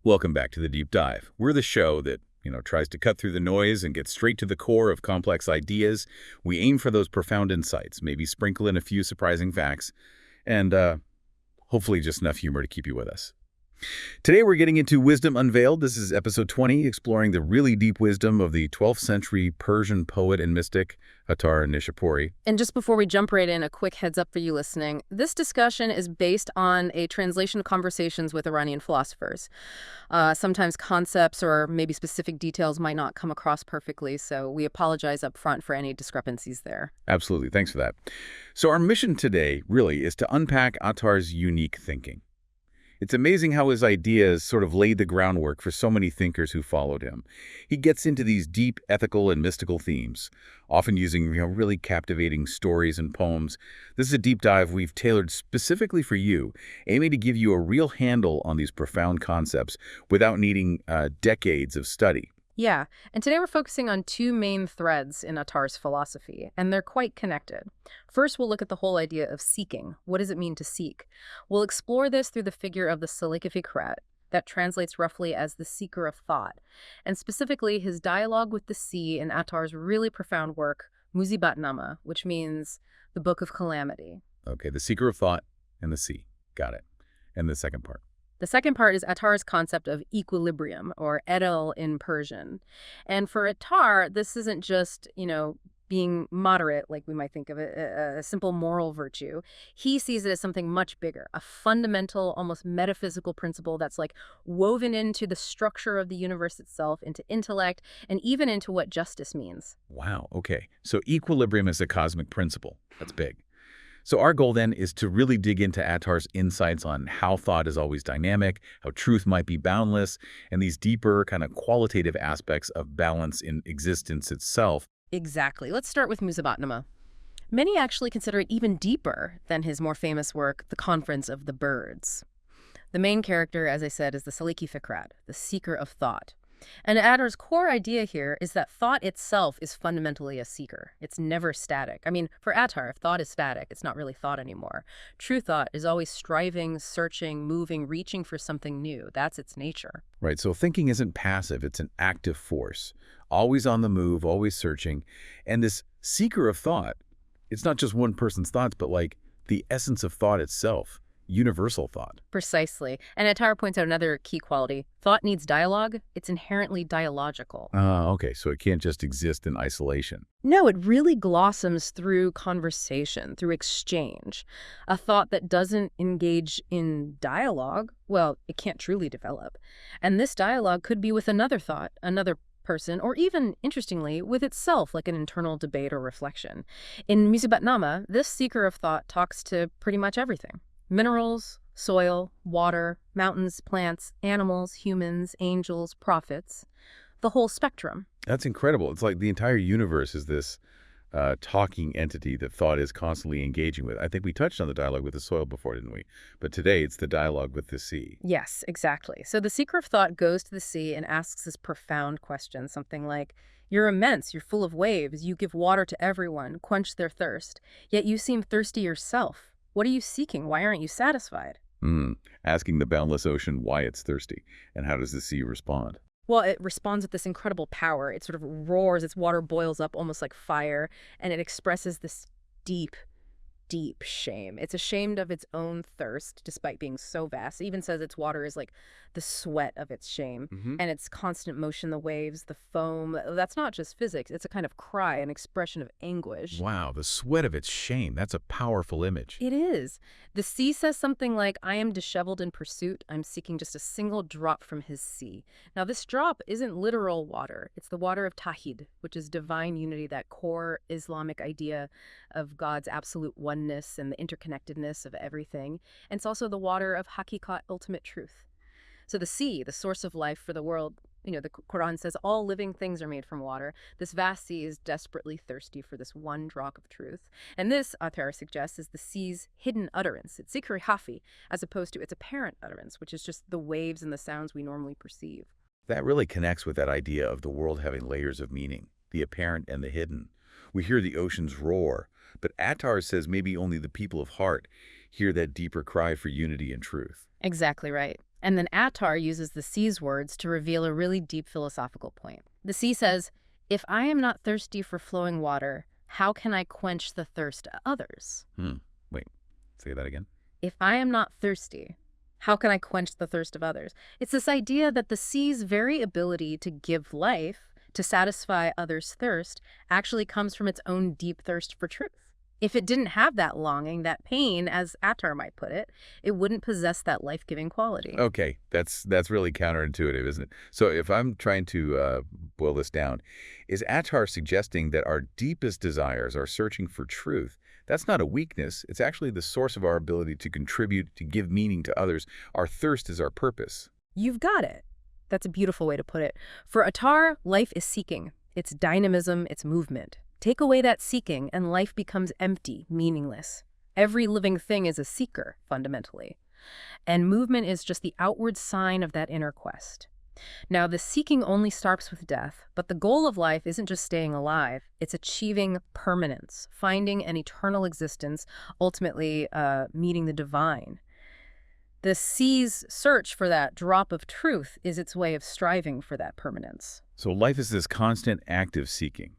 Welcome back to The Deep Dive. We're the show that, tries to cut through the noise and get straight to the core of complex ideas. We aim for those profound insights, maybe sprinkle in a few surprising facts, and hopefully just enough humor to keep you with us. Today we're getting into Wisdom Unveiled. This is episode 20, exploring the really deep wisdom of the 12th century Persian poet and mystic, Attar of Nishapur. And just before we jump right in, a quick heads up for you listening. This discussion is based on a translation of conversations with Iranian philosophers. Sometimes concepts or maybe specific details might not come across perfectly, so we apologize up front for any discrepancies there. Absolutely. Thanks for that. So our mission today really is to unpack Attar's unique thinking. It's amazing how his ideas sort of laid the groundwork for so many thinkers who followed him. He gets into these deep ethical and mystical themes, often using really captivating stories and poems. This is a deep dive we've tailored specifically for you, aiming to give you a real handle on these profound concepts without needing decades of study. Yeah, and today we're focusing on two main threads in Attar's philosophy, and they're quite connected. First, we'll look at the whole idea of seeking. What does it mean to seek? We'll explore this through the figure of the Salik Fikrat, that translates roughly as the seeker of thought, and specifically his dialogue with the sea in Attar's really profound work, Musibatnama, which means the Book of Calamity. Okay, the seeker of thought and the sea. Got it. And the second part. The second part is Attar's concept of equilibrium, or edel in Persian. And for Attar, this isn't just, being moderate, like we might think of it, a simple moral virtue. He sees it as something much bigger, a fundamental, almost metaphysical principle that's like woven into the structure of the universe itself, into intellect, and even into what justice means. Wow, okay. So equilibrium is a cosmic principle. That's big. So our goal then is to really dig into Attar's insights on how thought is always dynamic, how truth might be boundless, and these deeper kind of qualitative aspects of balance in existence itself. Exactly. Let's start with Musibatnama. Many actually consider it even deeper than his more famous work, The Conference of the Birds. The main character, as I said, is the Saliki Fikrat, the seeker of thought. And Attar's core idea here is that thought itself is fundamentally a seeker. It's never static. I mean, for Attar, if thought is static, it's not really thought anymore. True thought is always striving, searching, moving, reaching for something new. That's its nature. Right, so thinking isn't passive, it's an active force. Always on the move, always searching. And this seeker of thought, it's not just one person's thoughts, but like the essence of thought itself. Universal thought. Precisely. And Attar points out another key quality. Thought needs dialogue. It's inherently dialogical. Okay, so it can't just exist in isolation. No, it really blossoms through conversation, through exchange. A thought that doesn't engage in dialogue, well, it can't truly develop. And this dialogue could be with another thought, another person, or even, interestingly, with itself, like an internal debate or reflection. In Musibatnama, this seeker of thought talks to pretty much everything. Minerals, soil, water, mountains, plants, animals, humans, angels, prophets, the whole spectrum. That's incredible. It's like the entire universe is this talking entity that thought is constantly engaging with. I think we touched on the dialogue with the soil before, didn't we? But today it's the dialogue with the sea. Yes, exactly. So the seeker of thought goes to the sea and asks this profound question, something like, "You're immense, you're full of waves, you give water to everyone, quench their thirst, yet you seem thirsty yourself. What are you seeking? Why aren't you satisfied?" Asking the boundless ocean why it's thirsty, and how does the sea respond? Well, it responds with this incredible power. It sort of roars, its water boils up almost like fire, and it expresses this deep, deep shame. It's ashamed of its own thirst, despite being so vast. It even says its water is like the sweat of its shame, and its constant motion, the waves, the foam. That's not just physics. It's a kind of cry, an expression of anguish. Wow, the sweat of its shame. That's a powerful image. It is. The sea says something like, "I am disheveled in pursuit. I'm seeking just a single drop from his sea." Now, this drop isn't literal water. It's the water of Tawhid, which is divine unity, that core Islamic idea of God's absolute oneness and the interconnectedness of everything. And it's also the water of Hakikat, ultimate truth. So the sea, the source of life for the world, the Quran says all living things are made from water. This vast sea is desperately thirsty for this one drop of truth. And this, Attar suggests, is the sea's hidden utterance. It's zikr hafi, as opposed to its apparent utterance, which is just the waves and the sounds we normally perceive. That really connects with that idea of the world having layers of meaning, the apparent and the hidden. We hear the oceans roar, but Attar says maybe only the people of heart hear that deeper cry for unity and truth. Exactly right. And then Attar uses the sea's words to reveal a really deep philosophical point. The sea says, if I am not thirsty for flowing water, how can I quench the thirst of others? Wait, say that again. If I am not thirsty, how can I quench the thirst of others? It's this idea that the sea's very ability to give life, to satisfy others' thirst, actually comes from its own deep thirst for truth. If it didn't have that longing, that pain, as Attar might put it, it wouldn't possess that life-giving quality. Okay, that's really counterintuitive, isn't it? So if I'm trying to boil this down, is Attar suggesting that our deepest desires are searching for truth? That's not a weakness. It's actually the source of our ability to contribute, to give meaning to others. Our thirst is our purpose. You've got it. That's a beautiful way to put it. For Attar, life is seeking. It's dynamism, it's movement. Take away that seeking, and life becomes empty, meaningless. Every living thing is a seeker, fundamentally. And movement is just the outward sign of that inner quest. Now, the seeking only starts with death, but the goal of life isn't just staying alive. It's achieving permanence, finding an eternal existence, ultimately meeting the divine. The sea's search for that drop of truth is its way of striving for that permanence. So life is this constant active seeking.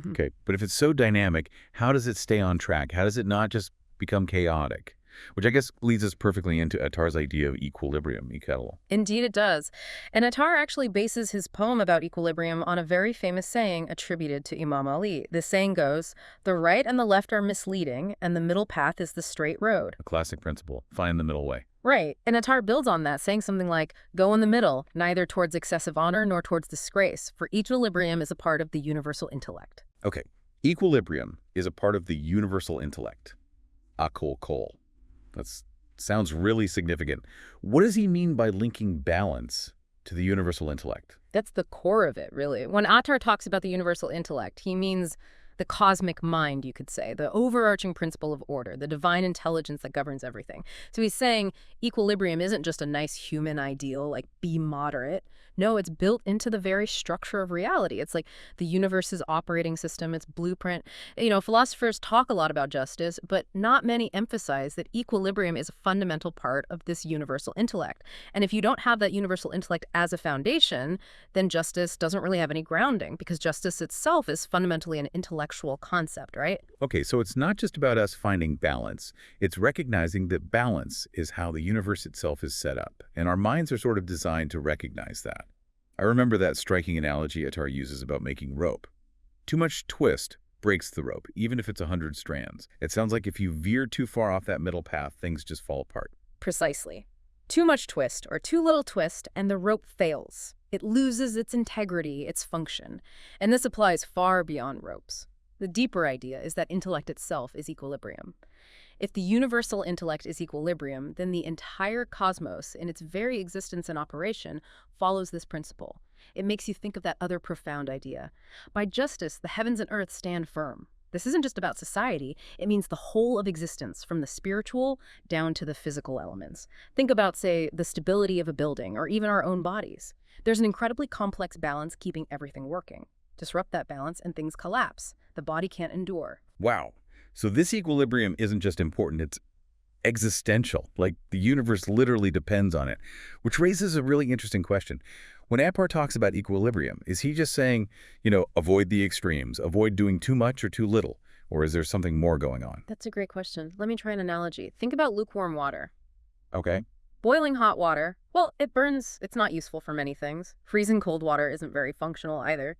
Okay, but if it's so dynamic, how does it stay on track? How does it not just become chaotic? Which I guess leads us perfectly into Attar's idea of equilibrium, kettle. Indeed it does. And Attar actually bases his poem about equilibrium on a very famous saying attributed to Imam Ali. The saying goes, the right and the left are misleading, and the middle path is the straight road. A classic principle, find the middle way. Right, and Attar builds on that, saying something like, go in the middle, neither towards excessive honor nor towards disgrace, for equilibrium is a part of the universal intellect. Okay, equilibrium is a part of the universal intellect. Akol kol. That sounds really significant. What does he mean by linking balance to the universal intellect? That's the core of it, really. When Attar talks about the universal intellect, he means the cosmic mind, you could say, the overarching principle of order, the divine intelligence that governs everything. So he's saying equilibrium isn't just a nice human ideal, like be moderate. No, it's built into the very structure of reality. It's like the universe's operating system, its blueprint. You know, philosophers talk a lot about justice, but not many emphasize that equilibrium is a fundamental part of this universal intellect. And if you don't have that universal intellect as a foundation, then justice doesn't really have any grounding, because justice itself is fundamentally an intellectual concept, right? Okay, so it's not just about us finding balance. It's recognizing that balance is how the universe itself is set up, and our minds are sort of designed to recognize that. I remember that striking analogy Attar uses about making rope. Too much twist breaks the rope, even if it's 100 strands. It sounds like if you veer too far off that middle path, things just fall apart. Precisely. Too much twist or too little twist, and the rope fails. It loses its integrity, its function. And this applies far beyond ropes. The deeper idea is that intellect itself is equilibrium. If the universal intellect is equilibrium, then the entire cosmos, in its very existence and operation, follows this principle. It makes you think of that other profound idea. By justice, the heavens and earth stand firm. This isn't just about society. It means the whole of existence, from the spiritual down to the physical elements. Think about, say, the stability of a building, or even our own bodies. There's an incredibly complex balance keeping everything working. Disrupt that balance and things collapse. The body can't endure. Wow. So this equilibrium isn't just important, it's existential. Like the universe literally depends on it, which raises a really interesting question. When Attar talks about equilibrium, is he just saying, avoid the extremes, avoid doing too much or too little? Or is there something more going on? That's a great question. Let me try an analogy. Think about lukewarm water. Okay. Boiling hot water, well, it burns. It's not useful for many things. Freezing cold water isn't very functional either.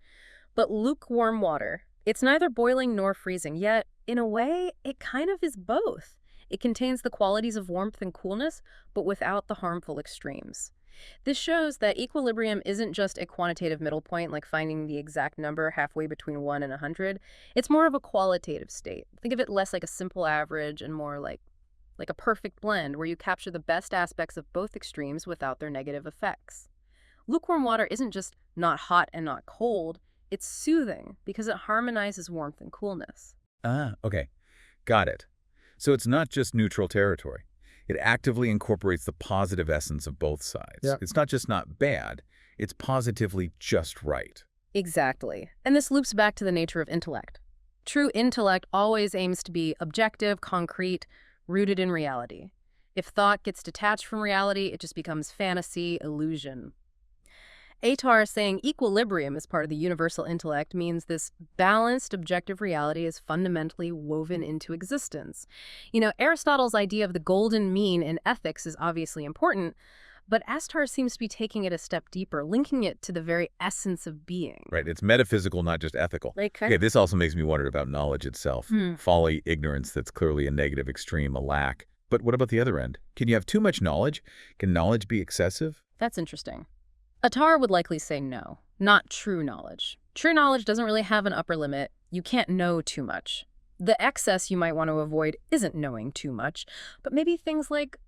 But lukewarm water, it's neither boiling nor freezing, yet, in a way, it kind of is both. It contains the qualities of warmth and coolness, but without the harmful extremes. This shows that equilibrium isn't just a quantitative middle point, like finding the exact number halfway between 1 and 100. It's more of a qualitative state. Think of it less like a simple average and more like a perfect blend, where you capture the best aspects of both extremes without their negative effects. Lukewarm water isn't just not hot and not cold. It's soothing because it harmonizes warmth and coolness. Ah, okay. Got it. So it's not just neutral territory. It actively incorporates the positive essence of both sides. Yeah. It's not just not bad, it's positively just right. Exactly. And this loops back to the nature of intellect. True intellect always aims to be objective, concrete, rooted in reality. If thought gets detached from reality, it just becomes fantasy, illusion. Attar saying equilibrium is part of the universal intellect means this balanced objective reality is fundamentally woven into existence. Aristotle's idea of the golden mean in ethics is obviously important, but Attar seems to be taking it a step deeper, linking it to the very essence of being. Right, it's metaphysical, not just ethical. Okay, this also makes me wonder about knowledge itself. Folly, ignorance, that's clearly a negative extreme, a lack. But what about the other end? Can you have too much knowledge? Can knowledge be excessive? That's interesting. Attar would likely say no, not true knowledge. True knowledge doesn't really have an upper limit. You can't know too much. The excess you might want to avoid isn't knowing too much, but maybe things like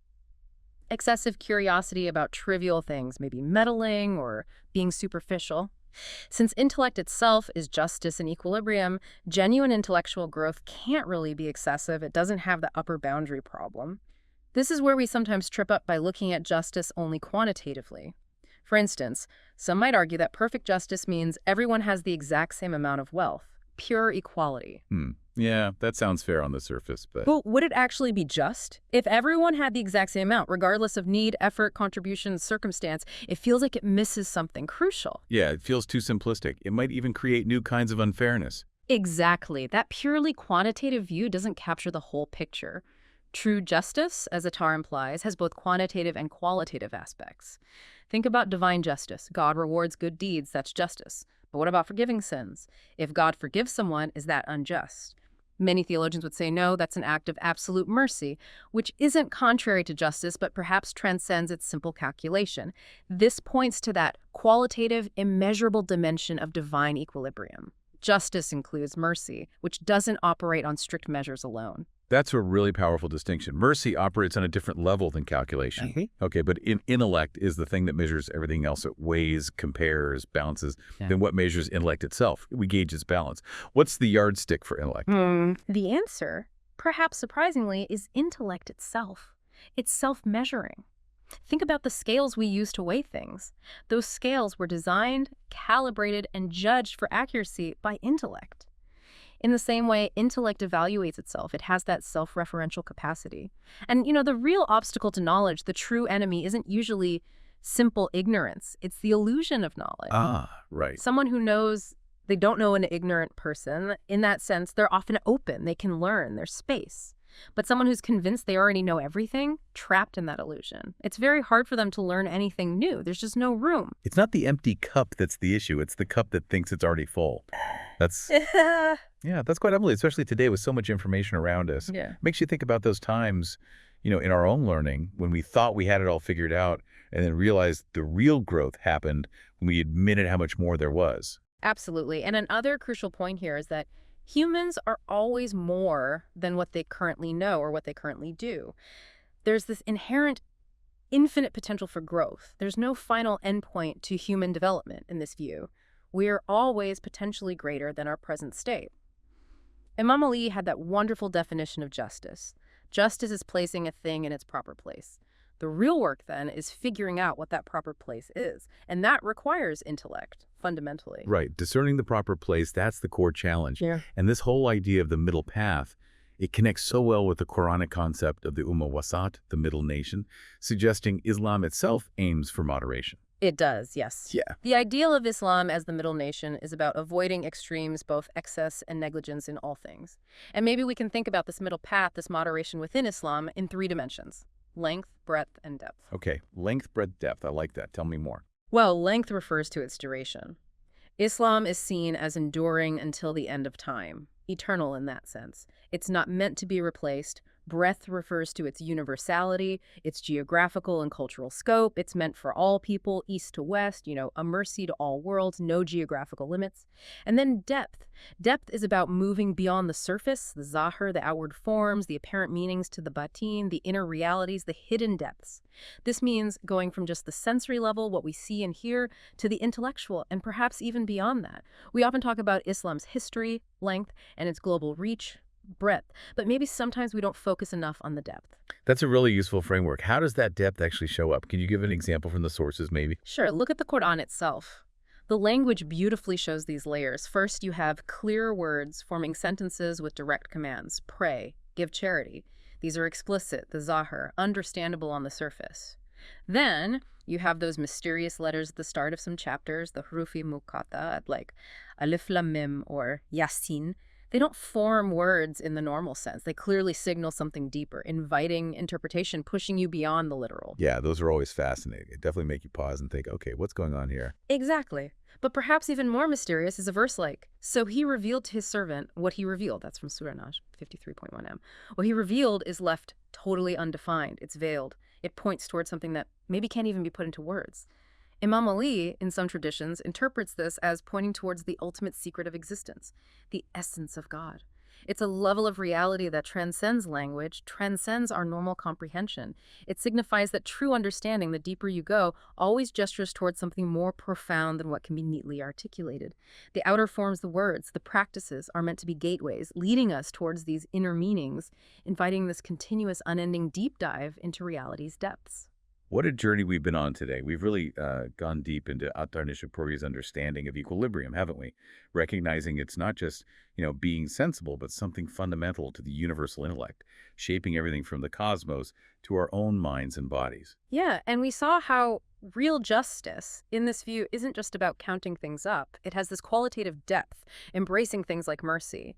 excessive curiosity about trivial things, maybe meddling or being superficial. Since intellect itself is justice and equilibrium, genuine intellectual growth can't really be excessive. It doesn't have the upper boundary problem. This is where we sometimes trip up by looking at justice only quantitatively. For instance, some might argue that perfect justice means everyone has the exact same amount of wealth, pure equality. Yeah, that sounds fair on the surface, but... But would it actually be just? If everyone had the exact same amount, regardless of need, effort, contribution, circumstance, it feels like it misses something crucial. Yeah, it feels too simplistic. It might even create new kinds of unfairness. Exactly. That purely quantitative view doesn't capture the whole picture. True justice, as Attar implies, has both quantitative and qualitative aspects. Think about divine justice. God rewards good deeds, that's justice. But what about forgiving sins? If God forgives someone, is that unjust? Many theologians would say no, that's an act of absolute mercy, which isn't contrary to justice, but perhaps transcends its simple calculation. This points to that qualitative, immeasurable dimension of divine equilibrium. Justice includes mercy, which doesn't operate on strict measures alone. That's a really powerful distinction. Mercy operates on a different level than calculation. Okay, but intellect is the thing that measures everything else. It weighs, compares, balances. Then what measures intellect itself? We gauge its balance. What's the yardstick for intellect? The answer, perhaps surprisingly, is intellect itself. It's self-measuring. Think about the scales we use to weigh things. Those scales were designed, calibrated, and judged for accuracy by intellect. In the same way, intellect evaluates itself. It has that self-referential capacity. And, the real obstacle to knowledge, the true enemy, isn't usually simple ignorance. It's the illusion of knowledge. Right. Someone who knows they don't know an ignorant person, in that sense, they're often open. They can learn. There's space. But someone who's convinced they already know everything, trapped in that illusion. It's very hard for them to learn anything new. There's just no room. It's not the empty cup that's the issue. It's the cup that thinks it's already full. That's... Yeah, that's quite humbling, especially today with so much information around us. Yeah. Makes you think about those times, in our own learning when we thought we had it all figured out and then realized the real growth happened when we admitted how much more there was. Absolutely. And another crucial point here is that humans are always more than what they currently know or what they currently do. There's this inherent infinite potential for growth. There's no final endpoint to human development in this view. We are always potentially greater than our present state. Imam Ali had that wonderful definition of justice. Justice is placing a thing in its proper place. The real work, then, is figuring out what that proper place is. And that requires intellect, fundamentally. Right. Discerning the proper place, that's the core challenge. Yeah. And this whole idea of the middle path, it connects so well with the Quranic concept of the Ummah Wasat, the middle nation, suggesting Islam itself aims for moderation. It does, yes. Yeah. The ideal of Islam as the middle nation is about avoiding extremes, both excess and negligence in all things. And maybe we can think about this middle path, this moderation within Islam, in 3 dimensions: length, breadth, and depth. Okay, length, breadth, depth. I like that. Tell me more. Well, length refers to its duration. Islam is seen as enduring until the end of time, eternal in that sense. It's not meant to be replaced. Breadth refers to its universality, its geographical and cultural scope. It's meant for all people, east to west, a mercy to all worlds, no geographical limits. And then depth. Depth is about moving beyond the surface, the zahir, the outward forms, the apparent meanings, to the batin, the inner realities, the hidden depths. This means going from just the sensory level, what we see and hear, to the intellectual, and perhaps even beyond that. We often talk about Islam's history, length, and its global reach, breadth, but maybe sometimes we don't focus enough on the depth. That's a really useful framework. How does that depth actually show up? Can you give an example from the sources, maybe? Sure. Look at the Quran itself. The language beautifully shows these layers. First, you have clear words forming sentences with direct commands. Pray, give charity. These are explicit, the zahir, understandable on the surface. Then you have those mysterious letters at the start of some chapters, the hurufi muqatta, like alif lam mim or yasin. They don't form words in the normal sense. They clearly signal something deeper, inviting interpretation, pushing you beyond the literal. Yeah, those are always fascinating. It definitely make you pause and think, okay, what's going on here? Exactly. But perhaps even more mysterious is a verse like, so he revealed to his servant what he revealed. That's from Surah Najm 53.1m. What he revealed is left totally undefined. It's veiled. It points towards something that maybe can't even be put into words. Imam Ali, in some traditions, interprets this as pointing towards the ultimate secret of existence, the essence of God. It's a level of reality that transcends language, transcends our normal comprehension. It signifies that true understanding, the deeper you go, always gestures towards something more profound than what can be neatly articulated. The outer forms, the words, the practices, are meant to be gateways, leading us towards these inner meanings, inviting this continuous, unending deep dive into reality's depths. What a journey we've been on today. We've really gone deep into Attar Nishapur's understanding of equilibrium, haven't we? Recognizing it's not just, being sensible, but something fundamental to the universal intellect, shaping everything from the cosmos to our own minds and bodies. Yeah, and we saw how real justice in this view isn't just about counting things up. It has this qualitative depth, embracing things like mercy,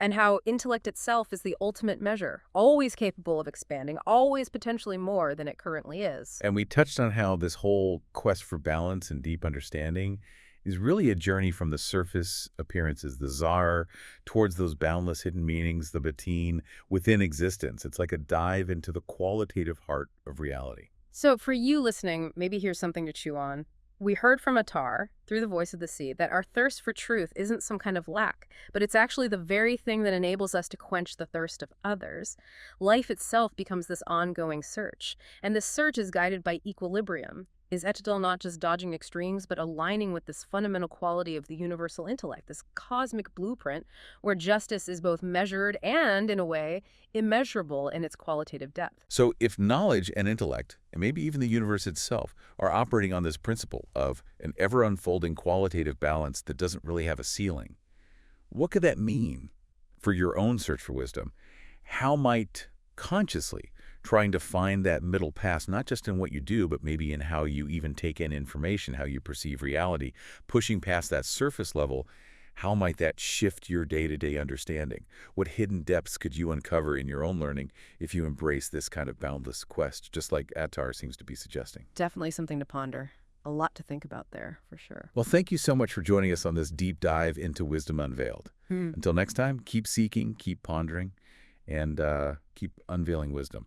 and how intellect itself is the ultimate measure, always capable of expanding, always potentially more than it currently is. And we touched on how this whole quest for balance and deep understanding is really a journey from the surface appearances, the zar, towards those boundless hidden meanings, the batin, within existence. It's like a dive into the qualitative heart of reality. So for you listening, maybe here's something to chew on. We heard from Attar, through the voice of the sea, that our thirst for truth isn't some kind of lack, but it's actually the very thing that enables us to quench the thirst of others. Life itself becomes this ongoing search, and this search is guided by equilibrium. Is Etidal not just dodging extremes, but aligning with this fundamental quality of the universal intellect, this cosmic blueprint where justice is both measured and, in a way, immeasurable in its qualitative depth? So if knowledge and intellect, and maybe even the universe itself, are operating on this principle of an ever-unfolding qualitative balance that doesn't really have a ceiling, what could that mean for your own search for wisdom? How might consciously trying to find that middle path, not just in what you do, but maybe in how you even take in information, how you perceive reality, pushing past that surface level, how might that shift your day-to-day understanding? What hidden depths could you uncover in your own learning if you embrace this kind of boundless quest, just like Attar seems to be suggesting? Definitely something to ponder. A lot to think about there, for sure. Well, thank you so much for joining us on this deep dive into Wisdom Unveiled. Until next time, keep seeking, keep pondering, and keep unveiling wisdom.